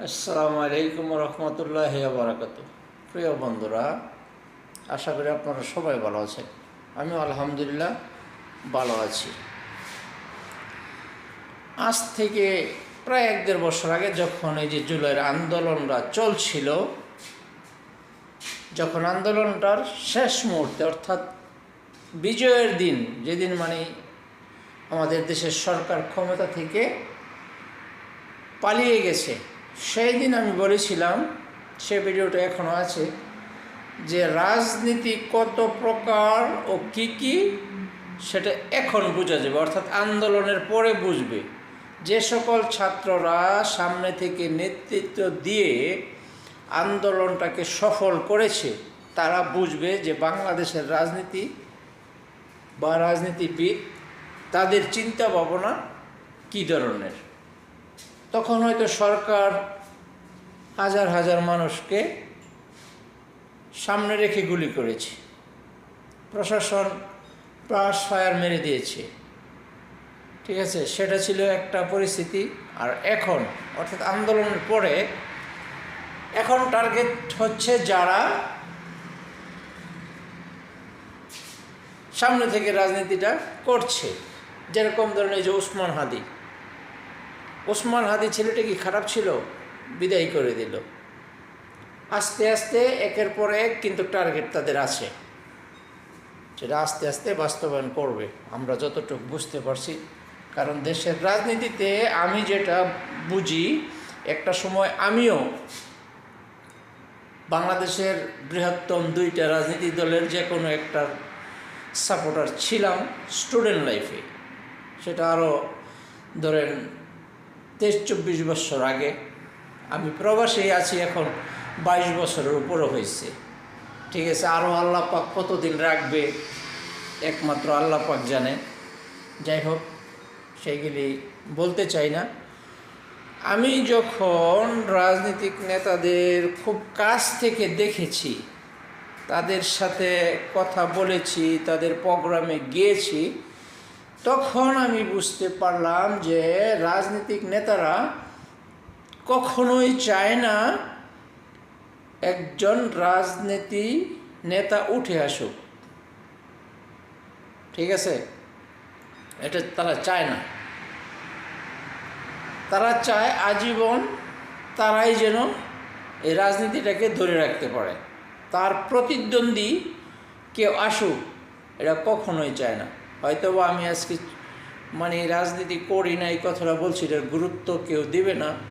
আসসালামু আলাইকুম রহমতুল্লাহি ওয়া বারাকাতুহু। প্রিয় বন্ধুরা, আশা করি আপনারা সবাই ভালো আছেন। আমিও আলহামদুলিল্লাহ ভালো আছি। আজ থেকে প্রায় 1-1.5 বছর আগে যখন এই যে জুলাইয়ের আন্দোলনটা চলছিল, যখন আন্দোলনটার শেষ মুহূর্তে অর্থাৎ বিজয়ের দিন, যেদিন আমাদের দেশের সরকার ক্ষমতা থেকে পালিয়ে গেছে, সেই দিন আমি বলেছিলাম, সে ভিডিওটা এখনও আছে, যে রাজনীতি কত প্রকার ও কি কি সেটা এখন বোঝা যাবে, অর্থাৎ আন্দোলনের পরে বুঝবে। যে সকল ছাত্ররা সামনে থেকে নেতৃত্ব দিয়ে আন্দোলনটাকে সফল করেছে তারা বুঝবে যে বাংলাদেশের রাজনীতি বা রাজনীতিবিদ তাদের চিন্তা ভাবনা কী ধরনের। তখন হয়তো সরকার হাজার হাজার মানুষকে সামনে রেখে গুলি করেছে, প্রশাসন ক্রস ফায়ার মেরে দিয়েছে, ঠিক আছে, সেটা ছিল একটা পরিস্থিতি। আর এখন অর্থাৎ আন্দোলনের পরে এখন টার্গেট হচ্ছে যারা সামনে থেকে রাজনীতিটা করছে, যেরকম ধরনের এই যে ওসমান হাদি ছেলেটা কি খারাপ ছিল? বিদায় করে দিল। আস্তে আস্তে একের পর এক কিন্তু টার্গেট তাদের আছে, সেটা আস্তে আস্তে বাস্তবায়ন করবে, আমরা যতটুকু বুঝতে পারছি। কারণ দেশের রাজনীতিতে আমি যেটা বুঝি, একটা সময় আমিও বাংলাদেশের বৃহত্তম 2টা রাজনীতি দলের যে কোনো একটা সাপোর্টার ছিলাম স্টুডেন্ট লাইফে। সেটা আরও ধরেন 23-24 বছর আগে। আমি প্রবাসী আছি এখন 22 বছরের উপরও হয়েছে, ঠিক আছে। আরও আল্লাহ পাক কতদিন রাখবে একমাত্র আল্লাহ পাক জানে। যাই হোক, সেইগুলি বলতে চাই না। আমি যখন রাজনৈতিক নেতাদের খুব কাছ থেকে দেখেছি, তাদের সাথে কথা বলেছি, তাদের প্রোগ্রামে গিয়েছি, তখন আমি বুঝতে পারলাম যে রাজনৈতিক নেতারা কখনোই চায় না একজন রাজনীতি নেতা উঠে আসুক, ঠিক আছে, এটা তারা চায় না। তারা চায় আজীবন তারাই যেন এই রাজনীতিটাকে ধরে রাখতে পারে, তার প্রতিদ্বন্দ্বী কেউ আসুক এটা কখনোই চায় না। হয়তোবা আমি আজকে রাজনীতি করি না এই কথাটা বলছি, এটার গুরুত্ব কেউ দেবে না।